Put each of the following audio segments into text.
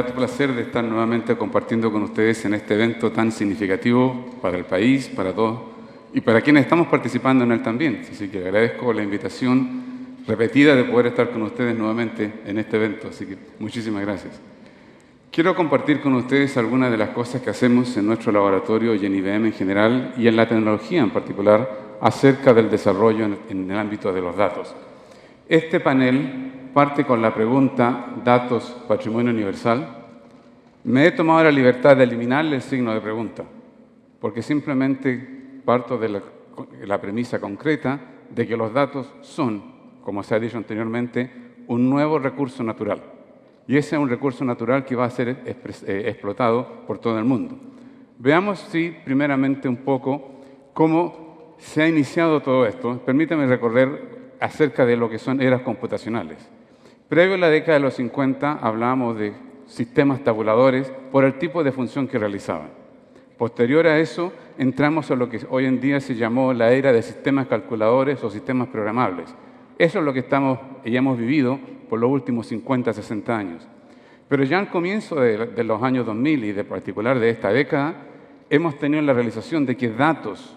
grato placer de estar nuevamente compartiendo con ustedes en este evento tan significativo para el país, para todos y para quienes estamos participando en él también. Así que agradezco la invitación repetida de poder estar con ustedes nuevamente en este evento. Así que muchísimas gracias. Quiero compartir con ustedes algunas de las cosas que hacemos en nuestro laboratorio y en IBM en general y en la tecnología en particular acerca del desarrollo en el ámbito de los datos. Este panel parte con la pregunta ¿datos, patrimonio universal? Me he tomado la libertad de eliminarle el signo de pregunta, porque simplemente parto de la premisa concreta de que los datos son, como se ha dicho anteriormente, un nuevo recurso natural. Y ese es un recurso natural que va a ser explotado por todo el mundo. Veamos, primeramente un poco cómo se ha iniciado todo esto. Permítame recorrer acerca de lo que son eras computacionales. Previo a la década de los 50 hablábamos de sistemas tabuladores por el tipo de función que realizaban. Posterior a eso entramos a lo que hoy en día se llamó la era de sistemas calculadores o sistemas programables. Eso es lo que estamos y hemos vivido por los últimos 50, 60 años. Pero ya al comienzo de los años 2000 y de particular de esta década, hemos tenido la realización de que datos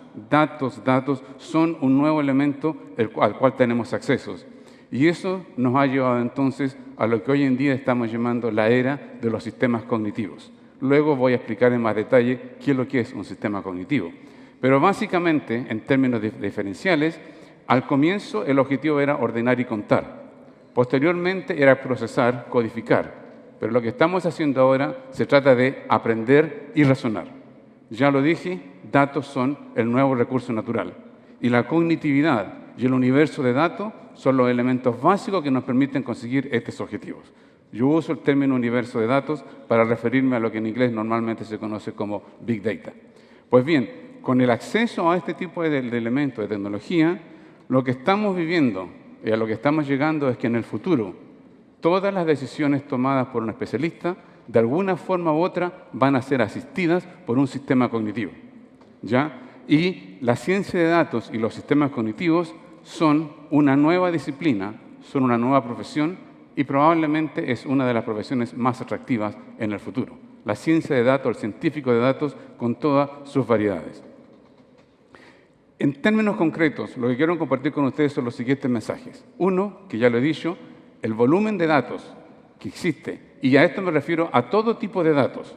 son un nuevo elemento al cual tenemos accesos. Y eso nos ha llevado entonces a lo que hoy en día estamos llamando la era de los sistemas cognitivos. Luego voy a explicar en más detalle qué es lo que es un sistema cognitivo. Pero básicamente, en términos diferenciales, al comienzo el objetivo era ordenar y contar. Posteriormente era procesar, codificar. Pero lo que estamos haciendo ahora se trata de aprender y razonar. Ya lo dije, datos son el nuevo recurso natural. Y la cognitividad y el universo de datos son los elementos básicos que nos permiten conseguir estos objetivos. Yo uso el término universo de datos para referirme a lo que en inglés normalmente se conoce como Big Data. Pues bien, con el acceso a este tipo de elementos de tecnología, lo que estamos viviendo y a lo que estamos llegando es que en el futuro todas las decisiones tomadas por un especialista, de alguna forma u otra, van a ser asistidas por un sistema cognitivo, ¿ya? Y la ciencia de datos y los sistemas cognitivos son una nueva disciplina, son una nueva profesión y probablemente es una de las profesiones más atractivas en el futuro. La ciencia de datos, el científico de datos con todas sus variedades. En términos concretos, lo que quiero compartir con ustedes son los siguientes mensajes. Uno, que ya lo he dicho, el volumen de datos que existe, y a esto me refiero a todo tipo de datos.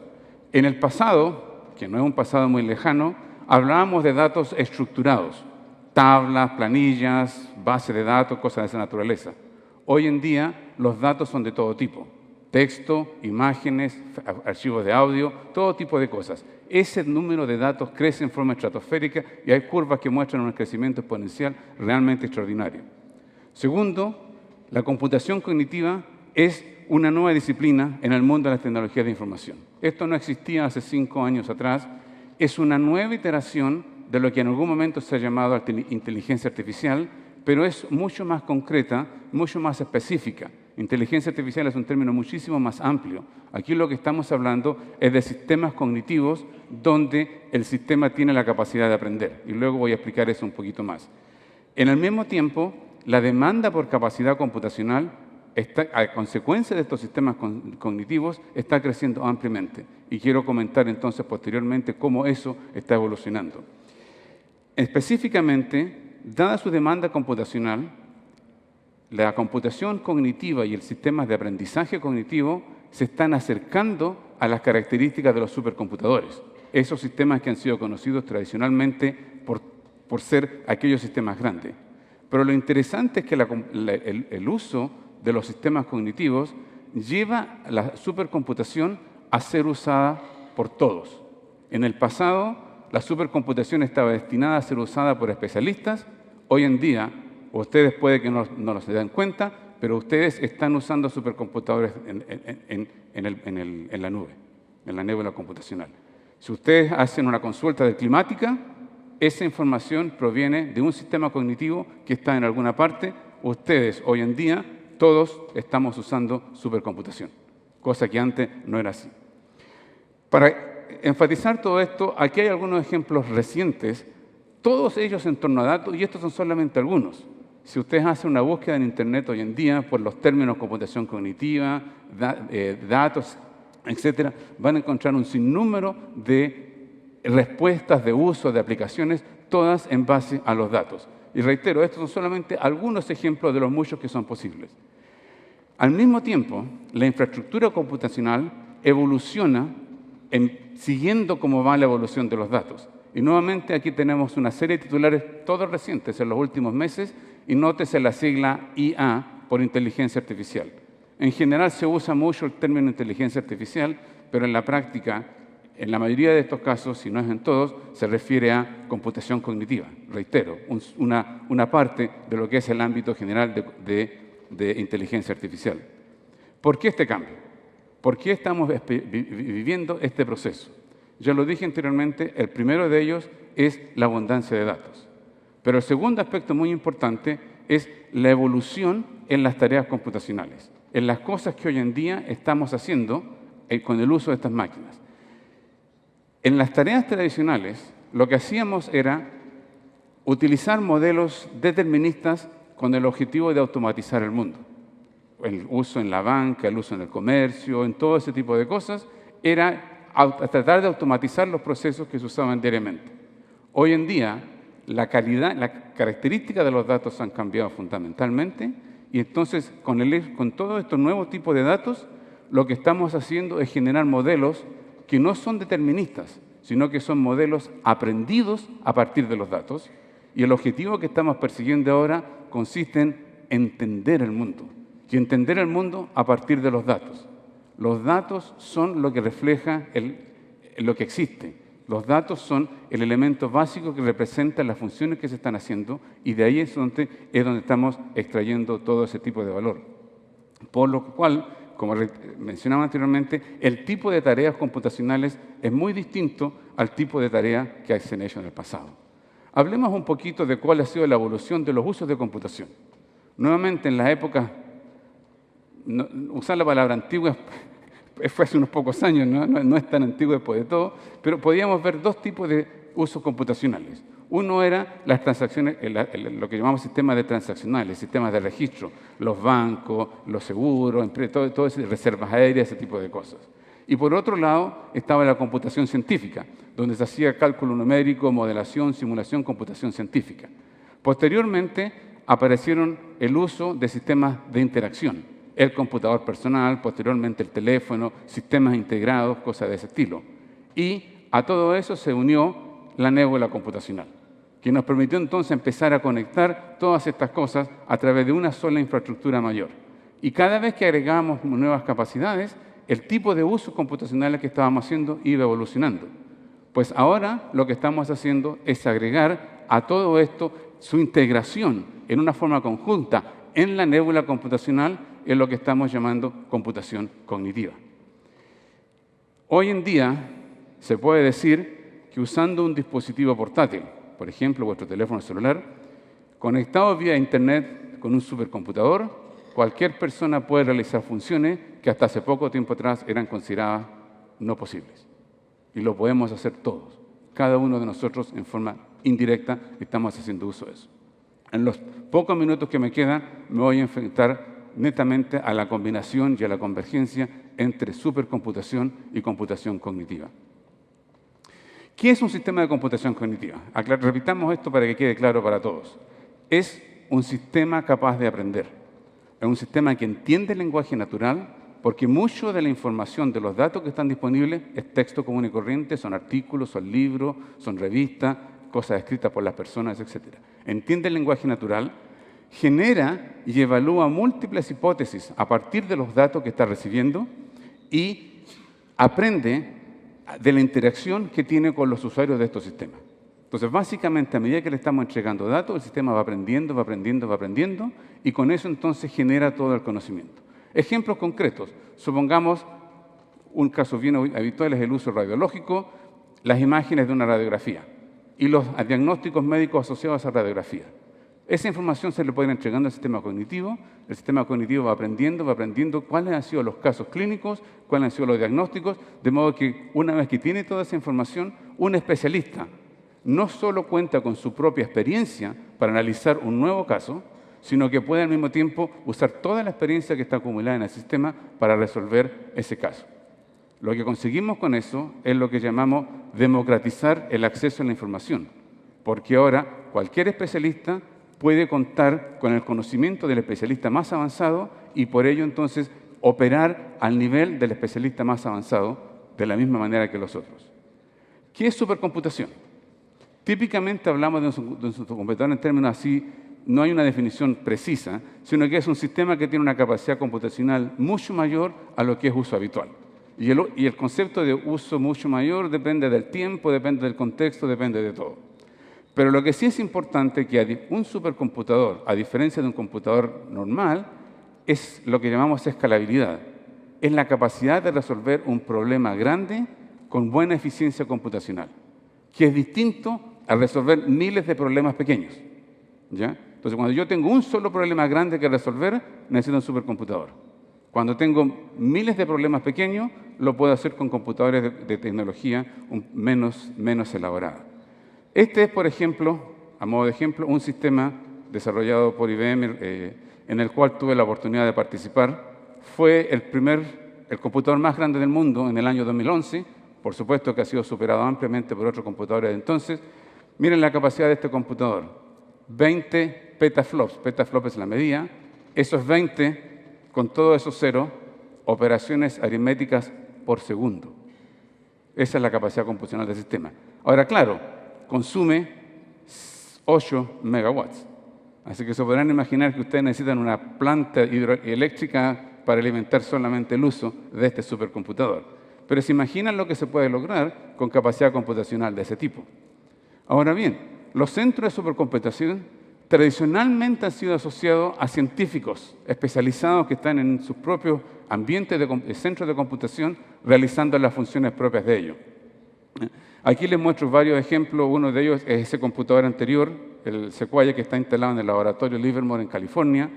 En el pasado, que no es un pasado muy lejano, hablábamos de datos estructurados, tablas, planillas, bases de datos, cosas de esa naturaleza. Hoy en día los datos son de todo tipo, texto, imágenes, archivos de audio, todo tipo de cosas. Ese número de datos crece en forma estratosférica y hay curvas que muestran un crecimiento exponencial realmente extraordinario. Segundo, la computación cognitiva es una nueva disciplina en el mundo de las tecnologías de información. Esto no existía hace 5 años atrás. Es una nueva iteración de lo que en algún momento se ha llamado inteligencia artificial, pero es mucho más concreta, mucho más específica. Inteligencia artificial es un término muchísimo más amplio. Aquí lo que estamos hablando es de sistemas cognitivos donde el sistema tiene la capacidad de aprender. Y luego voy a explicar eso un poquito más. En el mismo tiempo, la demanda por capacidad computacional, a consecuencia de estos sistemas cognitivos, está creciendo ampliamente. Y quiero comentar entonces posteriormente cómo eso está evolucionando. Específicamente, dada su demanda computacional, la computación cognitiva y el sistema de aprendizaje cognitivo se están acercando a las características de los supercomputadores. Esos sistemas que han sido conocidos tradicionalmente por ser aquellos sistemas grandes. Pero lo interesante es que el uso de los sistemas cognitivos lleva a la supercomputación a ser usada por todos. En el pasado, la supercomputación estaba destinada a ser usada por especialistas. Hoy en día, ustedes puede que no se den cuenta, pero ustedes están usando supercomputadores en la nube, en la nébula computacional. Si ustedes hacen una consulta de climática, esa información proviene de un sistema cognitivo que está en alguna parte. Ustedes, hoy en día, todos estamos usando supercomputación, cosa que antes no era así. Para enfatizar todo esto, aquí hay algunos ejemplos recientes, todos ellos en torno a datos, y estos son solamente algunos. Si ustedes hacen una búsqueda en Internet hoy en día por los términos computación cognitiva, datos, etcétera, van a encontrar un sinnúmero de respuestas, de uso, de aplicaciones, todas en base a los datos. Y reitero, estos son solamente algunos ejemplos de los muchos que son posibles. Al mismo tiempo, la infraestructura computacional evoluciona siguiendo cómo va la evolución de los datos. Y nuevamente aquí tenemos una serie de titulares todos recientes en los últimos meses, y nótese la sigla IA por inteligencia artificial. En general se usa mucho el término inteligencia artificial, pero en la práctica, en la mayoría de estos casos, si no es en todos, se refiere a computación cognitiva. Reitero, una parte de lo que es el ámbito general de inteligencia artificial. ¿Por qué este cambio? ¿Por qué estamos viviendo este proceso? Ya lo dije anteriormente, el primero de ellos es la abundancia de datos. Pero el segundo aspecto muy importante es la evolución en las tareas computacionales, en las cosas que hoy en día estamos haciendo con el uso de estas máquinas. En las tareas tradicionales, lo que hacíamos era utilizar modelos deterministas con el objetivo de automatizar el mundo. El uso en la banca, el uso en el comercio, en todo ese tipo de cosas, era tratar de automatizar los procesos que se usaban diariamente. Hoy en día, la calidad, las características de los datos han cambiado fundamentalmente, y entonces con todos estos nuevos tipos de datos, lo que estamos haciendo es generar modelos que no son deterministas, sino que son modelos aprendidos a partir de los datos, y el objetivo que estamos persiguiendo ahora consiste en entender el mundo, y entender el mundo a partir de los datos. Los datos son lo que refleja lo que existe. Los datos son el elemento básico que representa las funciones que se están haciendo, y de ahí es donde estamos extrayendo todo ese tipo de valor. Por lo cual, como mencionaba anteriormente, el tipo de tareas computacionales es muy distinto al tipo de tareas que se han hecho en el pasado. Hablemos un poquito de cuál ha sido la evolución de los usos de computación. Nuevamente, en la época, usar la palabra antigua fue hace unos pocos años, no es tan antiguo después de todo, pero podíamos ver dos tipos de usos computacionales. Uno era las transacciones, lo que llamamos sistemas de transaccionales, sistemas de registro, los bancos, los seguros, todo ese, reservas aéreas, ese tipo de cosas. Y por otro lado estaba la computación científica, donde se hacía cálculo numérico, modelación, simulación, computación científica. Posteriormente aparecieron el uso de sistemas de interacción, el computador personal, posteriormente el teléfono, sistemas integrados, cosas de ese estilo. Y a todo eso se unió la nébula computacional, que nos permitió entonces empezar a conectar todas estas cosas a través de una sola infraestructura mayor. Y cada vez que agregábamos nuevas capacidades, el tipo de usos computacionales que estábamos haciendo iba evolucionando. Pues ahora lo que estamos haciendo es agregar a todo esto su integración en una forma conjunta en la nébula computacional, es lo que estamos llamando computación cognitiva. Hoy en día se puede decir que usando un dispositivo portátil, por ejemplo vuestro teléfono celular, conectado vía Internet con un supercomputador, cualquier persona puede realizar funciones que hasta hace poco tiempo atrás eran consideradas no posibles. Y lo podemos hacer todos. Cada uno de nosotros en forma indirecta estamos haciendo uso de eso. En los pocos minutos que me quedan me voy a enfrentar netamente a la combinación y a la convergencia entre supercomputación y computación cognitiva. ¿Qué es un sistema de computación cognitiva? Repitamos esto para que quede claro para todos. Es un sistema capaz de aprender. Es un sistema que entiende el lenguaje natural, porque mucho de la información de los datos que están disponibles es texto común y corriente, son artículos, son libros, son revistas, cosas escritas por las personas, etc. Entiende el lenguaje natural, genera y evalúa múltiples hipótesis a partir de los datos que está recibiendo y aprende de la interacción que tiene con los usuarios de estos sistemas. Entonces, básicamente, a medida que le estamos entregando datos, el sistema va aprendiendo, va aprendiendo, va aprendiendo, y con eso entonces genera todo el conocimiento. Ejemplos concretos. Supongamos un caso bien habitual es el uso radiológico, las imágenes de una radiografía y los diagnósticos médicos asociados a esa radiografía. Esa información se le puede ir entregando al sistema cognitivo. El sistema cognitivo va aprendiendo cuáles han sido los casos clínicos, cuáles han sido los diagnósticos, de modo que una vez que tiene toda esa información, un especialista no solo cuenta con su propia experiencia para analizar un nuevo caso, sino que puede al mismo tiempo usar toda la experiencia que está acumulada en el sistema para resolver ese caso. Lo que conseguimos con eso es lo que llamamos democratizar el acceso a la información, porque ahora cualquier especialista puede contar con el conocimiento del especialista más avanzado y por ello entonces operar al nivel del especialista más avanzado de la misma manera que los otros. ¿Qué es supercomputación? Típicamente hablamos de un supercomputador en términos así, no hay una definición precisa, sino que es un sistema que tiene una capacidad computacional mucho mayor a lo que es uso habitual. Y el concepto de uso mucho mayor depende del tiempo, depende del contexto, depende de todo. Pero lo que sí es importante es que un supercomputador, a diferencia de un computador normal, es lo que llamamos escalabilidad. Es la capacidad de resolver un problema grande con buena eficiencia computacional, que es distinto a resolver miles de problemas pequeños, ¿ya? Entonces, cuando yo tengo un solo problema grande que resolver, necesito un supercomputador. Cuando tengo miles de problemas pequeños, lo puedo hacer con computadores de tecnología menos elaborada. Este es, por ejemplo, a modo de ejemplo, un sistema desarrollado por IBM en el cual tuve la oportunidad de participar. Fue el computador más grande del mundo en el año 2011. Por supuesto que ha sido superado ampliamente por otros computadores de entonces. Miren la capacidad de este computador. 20 petaflops. Petaflop es la medida. Esos 20, con todos esos ceros, operaciones aritméticas por segundo. Esa es la capacidad computacional del sistema. Ahora, claro, consume 8 megawatts. Así que se podrán imaginar que ustedes necesitan una planta hidroeléctrica para alimentar solamente el uso de este supercomputador. Pero se imaginan lo que se puede lograr con capacidad computacional de ese tipo. Ahora bien, los centros de supercomputación tradicionalmente han sido asociados a científicos especializados que están en sus propios ambientes de centros de computación realizando las funciones propias de ellos. Aquí les muestro varios ejemplos. Uno de ellos es ese computador anterior, el Sequoia, que está instalado en el laboratorio Livermore en California.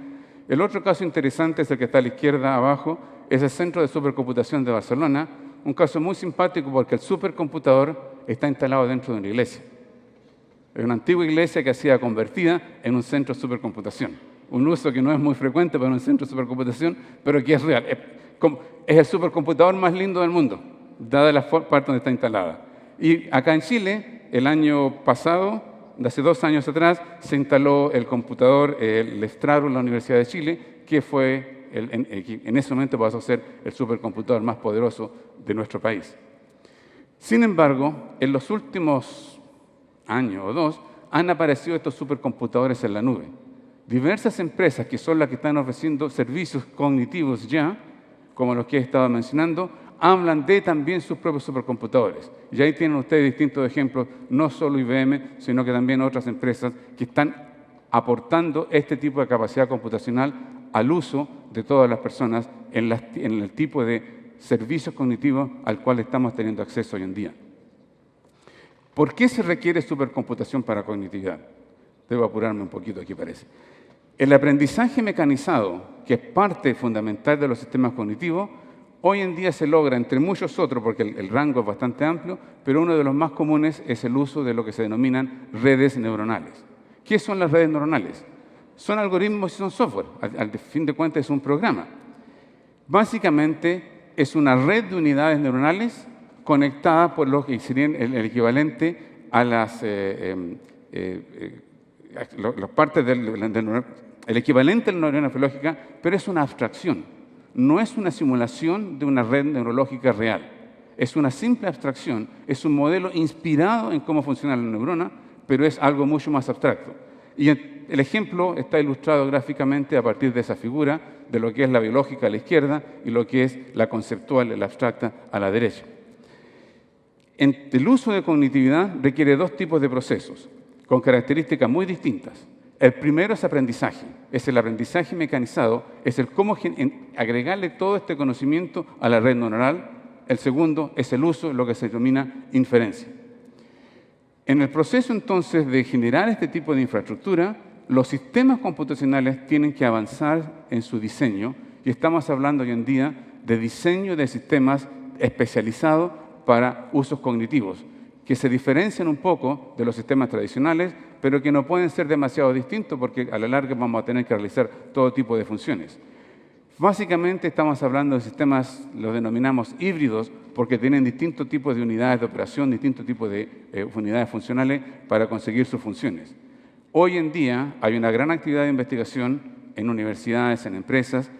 El otro caso interesante es el que está a la izquierda abajo, es el Centro de Supercomputación de Barcelona. Un caso muy simpático porque el supercomputador está instalado dentro de una iglesia. Es una antigua iglesia que ha sido convertida en un centro de supercomputación. Un uso que no es muy frecuente para un centro de supercomputación, pero que es real. Es el supercomputador más lindo del mundo, dada la parte donde está instalada. Y acá en Chile, el año pasado, de hace 2 años atrás, se instaló el computador, el Estraro, en la Universidad de Chile, que fue, en ese momento pasó a ser el supercomputador más poderoso de nuestro país. Sin embargo, en los últimos año o 2, han aparecido estos supercomputadores en la nube. Diversas empresas que son las que están ofreciendo servicios cognitivos ya, como los que he estado mencionando, hablan de también sus propios supercomputadores. Y ahí tienen ustedes distintos ejemplos, no solo IBM, sino que también otras empresas que están aportando este tipo de capacidad computacional al uso de todas las personas en el tipo de servicios cognitivos al cual estamos teniendo acceso hoy en día. ¿Por qué se requiere supercomputación para cognitividad? Debo apurarme un poquito aquí, parece. El aprendizaje mecanizado, que es parte fundamental de los sistemas cognitivos, hoy en día se logra, entre muchos otros, porque el rango es bastante amplio, pero uno de los más comunes es el uso de lo que se denominan redes neuronales. ¿Qué son las redes neuronales? Son algoritmos y son software. Al fin de cuentas es un programa. Básicamente es una red de unidades neuronales conectada por lo que serían el equivalente a las partes el equivalente a la neurona biológica, pero es una abstracción. No es una simulación de una red neurológica real. Es una simple abstracción, es un modelo inspirado en cómo funciona la neurona, pero es algo mucho más abstracto. Y el ejemplo está ilustrado gráficamente a partir de esa figura de lo que es la biológica a la izquierda y lo que es la conceptual, la abstracta, a la derecha. El uso de cognitividad requiere 2 tipos de procesos, con características muy distintas. El primero es aprendizaje, es el aprendizaje mecanizado, es el cómo agregarle todo este conocimiento a la red neuronal. El segundo es el uso, lo que se denomina inferencia. En el proceso entonces de generar este tipo de infraestructura, los sistemas computacionales tienen que avanzar en su diseño y estamos hablando hoy en día de diseño de sistemas especializados para usos cognitivos, que se diferencian un poco de los sistemas tradicionales, pero que no pueden ser demasiado distintos porque a la larga vamos a tener que realizar todo tipo de funciones. Básicamente estamos hablando de sistemas, los denominamos híbridos, porque tienen distintos tipos de unidades de operación, distintos tipos de unidades funcionales para conseguir sus funciones. Hoy en día hay una gran actividad de investigación en universidades, en empresas,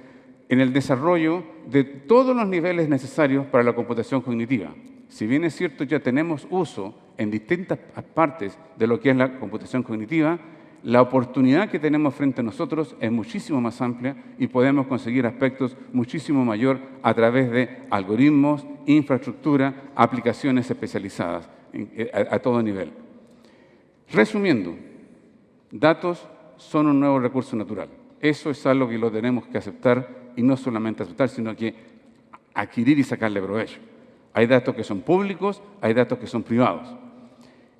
en el desarrollo de todos los niveles necesarios para la computación cognitiva. Si bien es cierto, ya tenemos uso en distintas partes de lo que es la computación cognitiva, la oportunidad que tenemos frente a nosotros es muchísimo más amplia y podemos conseguir aspectos muchísimo mayor a través de algoritmos, infraestructura, aplicaciones especializadas a todo nivel. Resumiendo, datos son un nuevo recurso natural. Eso es algo que lo tenemos que aceptar y no solamente aceptar, sino que adquirir y sacarle provecho. Hay datos que son públicos, hay datos que son privados.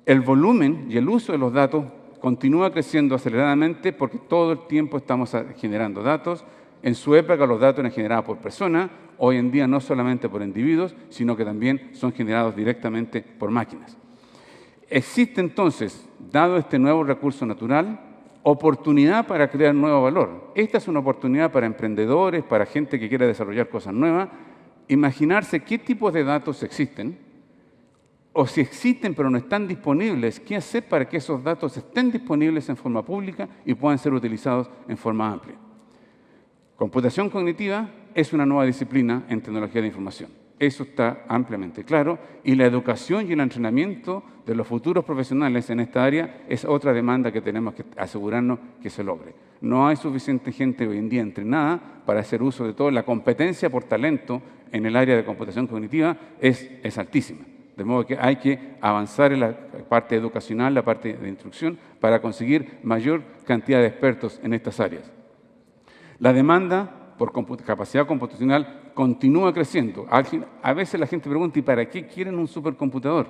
El volumen y el uso de los datos continúa creciendo aceleradamente porque todo el tiempo estamos generando datos. En su época los datos eran generados por personas, hoy en día no solamente por individuos, sino que también son generados directamente por máquinas. Existe entonces, dado este nuevo recurso natural, oportunidad para crear nuevo valor. Esta es una oportunidad para emprendedores, para gente que quiera desarrollar cosas nuevas, imaginarse qué tipos de datos existen, o si existen pero no están disponibles, ¿qué hacer para que esos datos estén disponibles en forma pública y puedan ser utilizados en forma amplia? Computación cognitiva es una nueva disciplina en tecnología de información. Eso está ampliamente claro. Y la educación y el entrenamiento de los futuros profesionales en esta área es otra demanda que tenemos que asegurarnos que se logre. No hay suficiente gente hoy en día entrenada para hacer uso de todo. La competencia por talento en el área de computación cognitiva es altísima. De modo que hay que avanzar en la parte educacional, la parte de instrucción, para conseguir mayor cantidad de expertos en estas áreas. La demanda por capacidad computacional continúa creciendo. A veces la gente pregunta, ¿y para qué quieren un supercomputador?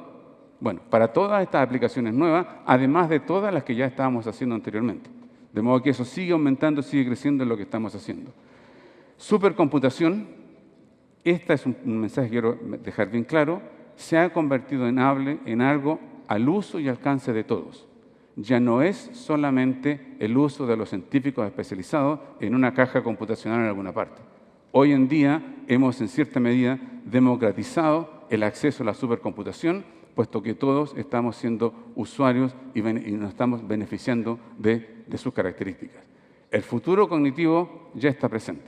Bueno, para todas estas aplicaciones nuevas, además de todas las que ya estábamos haciendo anteriormente. De modo que eso sigue aumentando, sigue creciendo en lo que estamos haciendo. Supercomputación, este es un mensaje que quiero dejar bien claro, se ha convertido en algo al uso y alcance de todos. Ya no es solamente el uso de los científicos especializados en una caja computacional en alguna parte. Hoy en día hemos, en cierta medida, democratizado el acceso a la supercomputación, puesto que todos estamos siendo usuarios y nos estamos beneficiando de sus características. El futuro cognitivo ya está presente.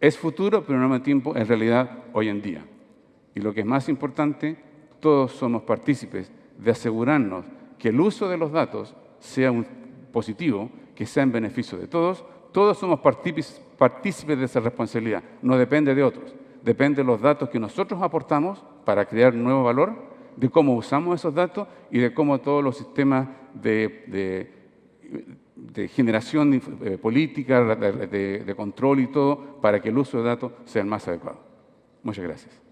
Es futuro, pero al mismo tiempo es realidad hoy en día. Y lo que es más importante, todos somos partícipes de asegurarnos que el uso de los datos sea positivo, que sea en beneficio de todos. Todos somos partícipes de esa responsabilidad. No depende de otros. Depende de los datos que nosotros aportamos para crear nuevo valor, de cómo usamos esos datos y de cómo todos los sistemas de generación política, de control y todo, para que el uso de datos sea el más adecuado. Muchas gracias.